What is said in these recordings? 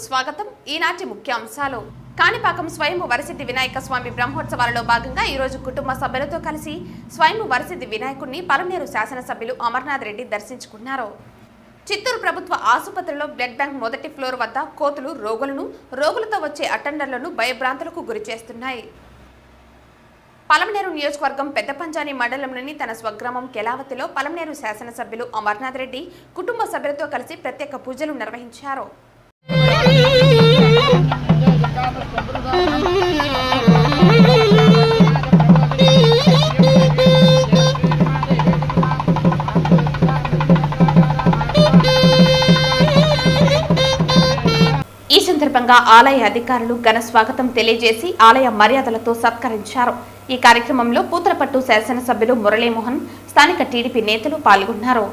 స్వాగతం. ఈనాటి ముఖ్యాంశాలు. కాణిపాకం స్వయంభూ వరసిద్ధి వినాయక స్వామి బ్రహ్మోత్సవాలలో భాగంగా ఈ రోజు కుటుంబ సభ్యులతో కలిసి స్వయంభూ వరసిద్ధి వినాయకుడిని పలమనేరు శాసనసభ్యులు అమర్నాథ్ రెడ్డి దర్శించుకున్నారు. చిత్తూరు ప్రభుత్వ ఆసుపత్రిలో బ్లడ్ బ్యాంక్ మొదటి ఫ్లోర్ వద్ద కోతులు రోగులతో వచ్చే అటెండర్లను భయభ్రాంతులకు గురి చేస్తున్నాయి. పలమనేరు నియోజకవర్గం పెద్దపంజాని మండలంలోని తన స్వగ్రామం కెలావతిలో పలమనేరు శాసనసభ్యులు అమర్నాథ్ రెడ్డి కుటుంబ సభ్యులతో కలిసి ప్రత్యేక పూజలు నిర్వహించారు. ఈ సందర్భంగా ఆలయ అధికారులు ఘన స్వాగతం తెలియజేసి ఆలయ మర్యాదలతో సత్కరించారు. ఈ కార్యక్రమంలో పూతలపట్టు శాసనసభ్యులు మురళీమోహన్, స్థానిక టీడీపీ నేతలు పాల్గొన్నారు.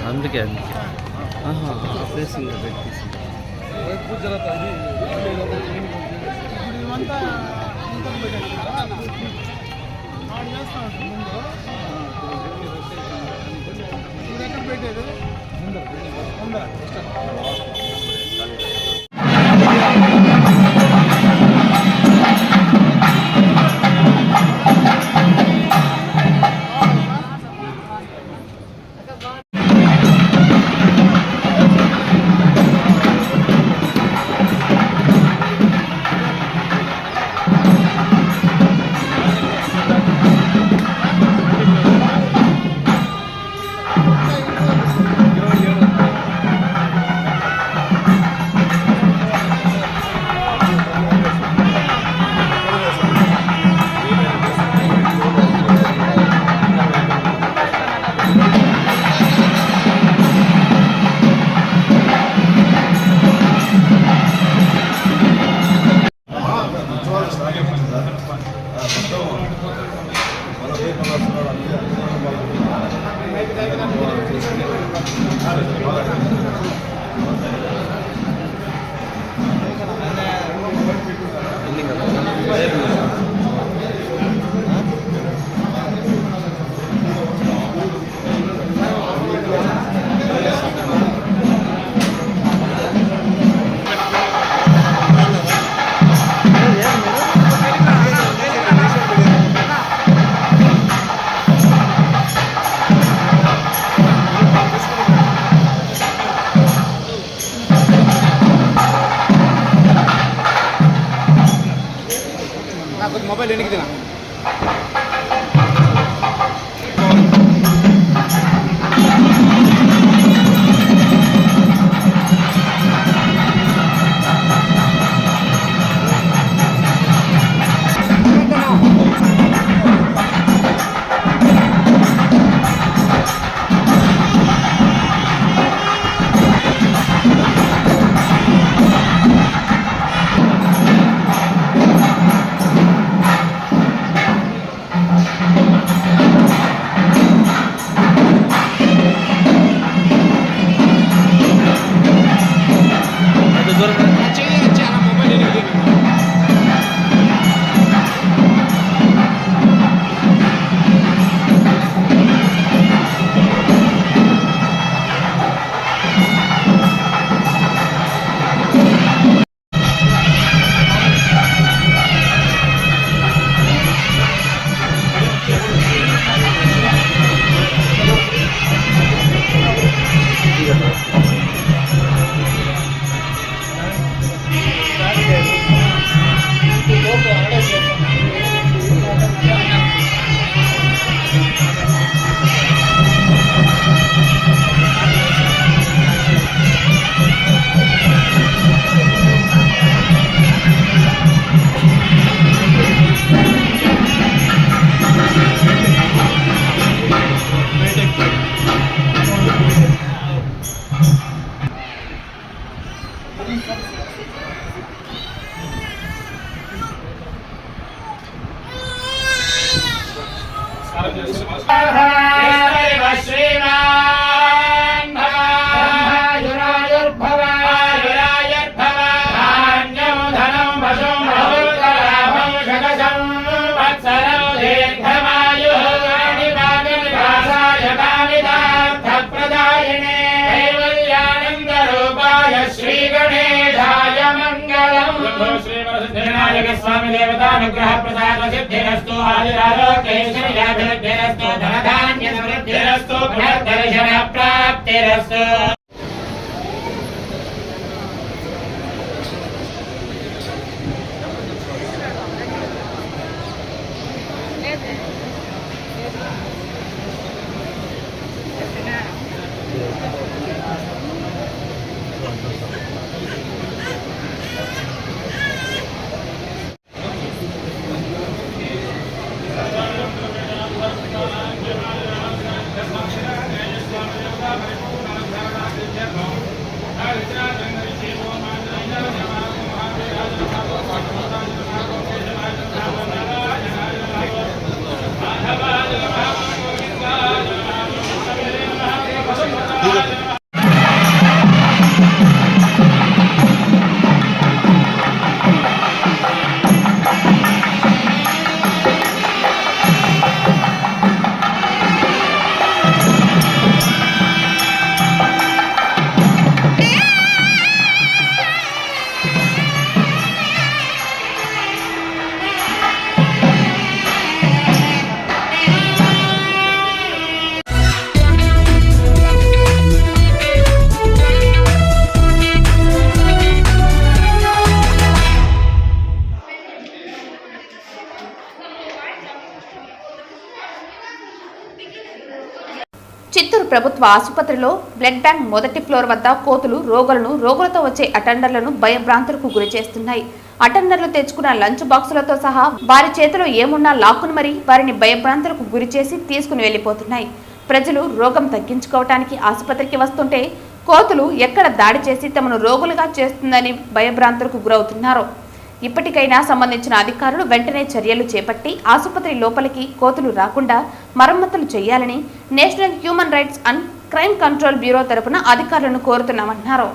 అందుకే ఫేసింగ్ పెట్టేది मोबाइल लेने की देना स्वामी देवतानुग्रह प्रसाद सिद्धिरस्तु आयुरारोग्यैश्वर्याभिवृद्धिरस्तु धनधान्य समृद्धिरस्तु पुनर्दर्शन प्राप्तिरस्तु। చిత్తూరు ప్రభుత్వ ఆసుపత్రిలో బ్లడ్ బ్యాంక్ మొదటి ఫ్లోర్ వద్ద కోతులు రోగులతో వచ్చే అటెండర్లను భయభ్రాంతులకు గురి చేస్తున్నాయి. అటెండర్లు తెచ్చుకున్న లంచ్ బాక్సులతో సహా వారి చేతిలో ఏమున్నా లాక్కుని మరీ వారిని భయభ్రాంతులకు గురి చేసి తీసుకుని వెళ్లిపోతున్నాయి. ప్రజలు రోగం తగ్గించుకోవటానికి ఆసుపత్రికి వస్తుంటే కోతులు ఎక్కడ దాడి చేసి తమను రోగులుగా చేస్తుందని భయభ్రాంతులకు గురవుతున్నారు. ఇప్పటికైనా సంబంధించిన అధికారులు వెంటనే చర్యలు చేపట్టి ఆసుపత్రి లోపలికి కోతులు రాకుండా మరమ్మతులు చేయాలని national human rights and crime control bureau తరపున అధికారులను కోరుతున్నామన్నారు.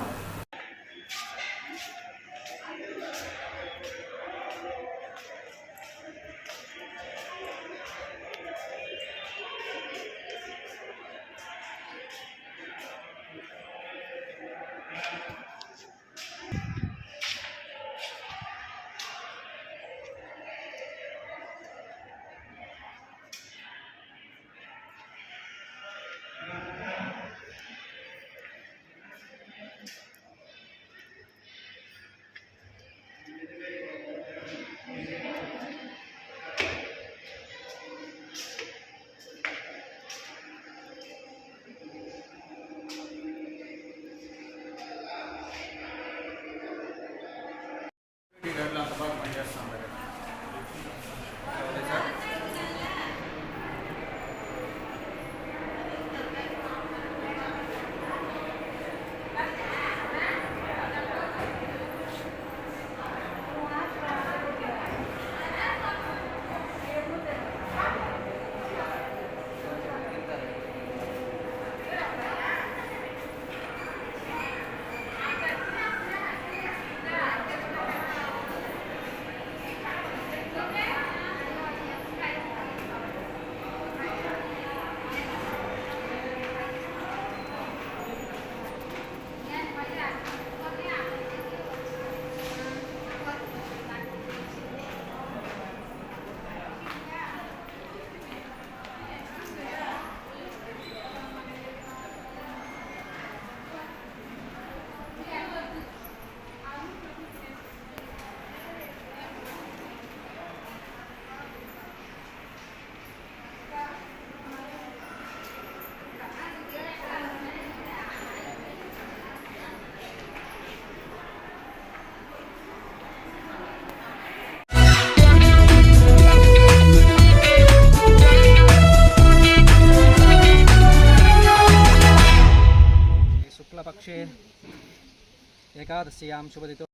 ఏకాదశ్యాం శుభదితో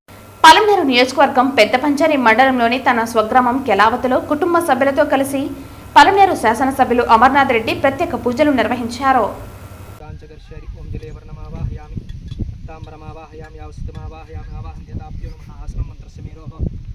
పలమనేరు నియోజకవర్గం పెద్దపంచారి మండలంలోని తన స్వగ్రామం కెలావతిలో కుటుంబ సభ్యులతో కలిసి పలమనేరు శాసనసభ్యులు అమర్నాథ్ రెడ్డి ప్రత్యేక పూజలు నిర్వహించారు. కాంచగర్షరి ఓం దిలేవర్ణమావాహయామి తాంబరమావాహయామి అవస్థితమావాహయామి ఆవాహన్యతాభ్యో నమః ఆసనం మంత్రస్య మేరోః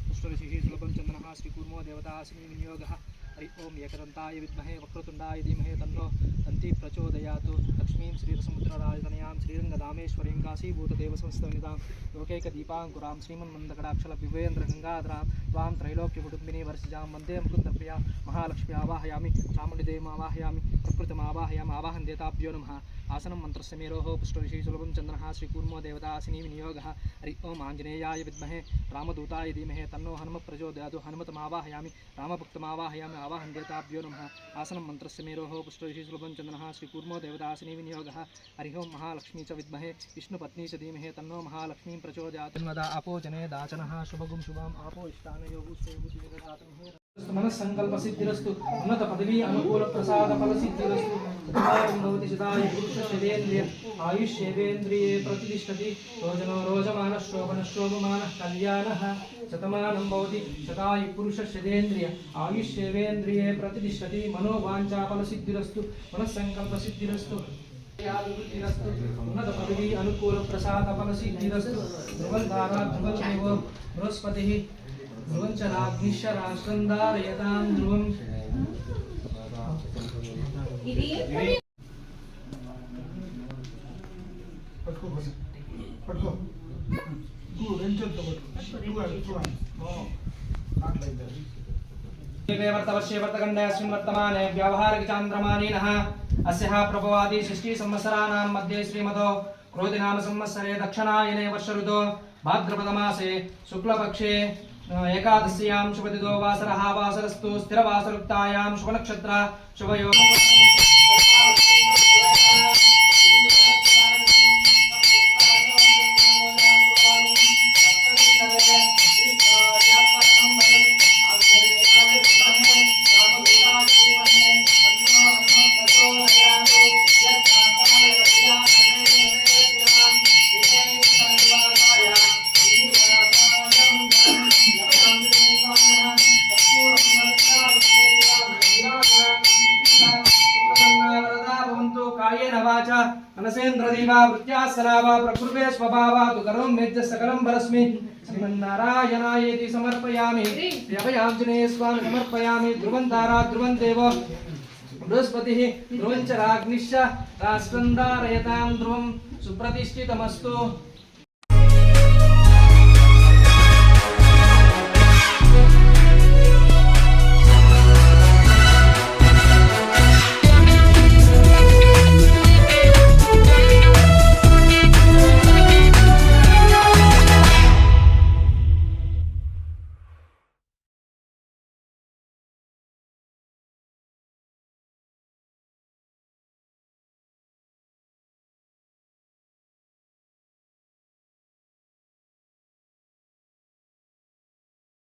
పుష్పరిషిః సులభం చందనః శ్రీకూర్మో దేవతాసిని వినియోగః హరి ఓం ఏకదంతాయ విద్మహే వక్రతుండాయ ధీమహి తన్నో దంతి ప్రచోదయాతు లక్ష్మీం శ్రీరసముద్రరాజతనయాం శ్రీరంగదామేశ్వరీం కాశీభూతదేవ సంస్థానితాం లోకైకదీపాంకురాం శ్రీమన్మందకటాక్షల వివేంద్ర గంగాధరాం త్వాం త్రైలోక్యకుటుంబిని వర్షిజాం వందే ముకుందప్రియా మహాలక్ష్మి ఆవాహయామి చాముండిదేవమావాహయామి ప్రకృతమావాహయామి ఆవాహన్దేతాభ్యో నమః ఆసనం మంత్రస్య మేరోః పుష్పరిషిః సులభం చందనః శ్రీకూర్మో దేవతాసిని వినియోగః హరి ఓం ఆంజనేయాయ విద్మహే రామదూతాయ ధీమహి తన్నో హనుమః ప్రచోదయాతు హనుమతమావాహయామి రామభక్తమావాహయామి ఆవాహన్దేతాభ్యో నమః ఆసనం మంత్రస్య మేరోః పుష్పరిషిః సులభం చందనః శ్రీకూర్మో దేవతాసిని వినియోగః హరి ఓం మహాలక్ష్మీ చ విద్మహే విష్ణుపత్ని చ ధీమహి తన్నో మహాలక్ష్మీం ప్రచోదయాతు ఆపో జనే దాచనః శుభగుం శుభాం ఆపో ఇష్టానయోగు సేవు మనస్సంకల్ప సిద్ధిరస్తు ఉన్నత పదవీ అనుకూల ప్రసాద ఫల సిద్ధిరస్తు భవతి శతాయు పురుష శతేంద్రియ ఆయుష్యేంద్రియే ప్రతిష్టతి రోజనో రోజమాన శోభన శోభమాన కళ్యాణ శతమానం భవతి శతాయు పురుష శతేంద్రియ ఆయుష్యేంద్రియే ప్రతిష్టతి మనోవాంఛా ఫల సిద్ధిరస్తు మనస్సంకల్ప సిద్ధిరస్తు ఉన్నత పదవీ అనుకూల ప్రసాద ఫల సిద్ధిరస్తు ధ్రువంధారా ధ్రువందేవో బృహస్పతి ధ్రువంచరాగ్నిశ్చరాశ్రందారయతాం ధ్రువం वर्तवर्तखण्डेऽस्मिन् व्यावहारिकचान्द्रमानेनः अस्याः प्रभवादि 60 संवत्सराणां मध्ये श्रीमतो क्रोधिनाम संवत्सरे दक्षिणायने वर्षऋतो भाद्रपदमासे शुक्लपक्षे एकादश्यां शुभदितो वासरः वासरस्तु स्थिरवासरुक्तायां शुभनक्षत्र शुभयोग मनसेन्द्रदीवा वृत्यासनावा प्रकृते स्वभावातु करों मेज्ज सकलं परस्मै श्रीमन्नारायणायेति समर्पयामि श्रीअभयाञ्जनेय स्वामी समर्पयामि ध्रुवन्तारा ध्रुवन्देवो बृहस्पतिः ध्रुवञ्च राज्ञिश्च राष्ट्रन्दारयतां ध्रुवं सुप्रतिष्ठितमस्तु।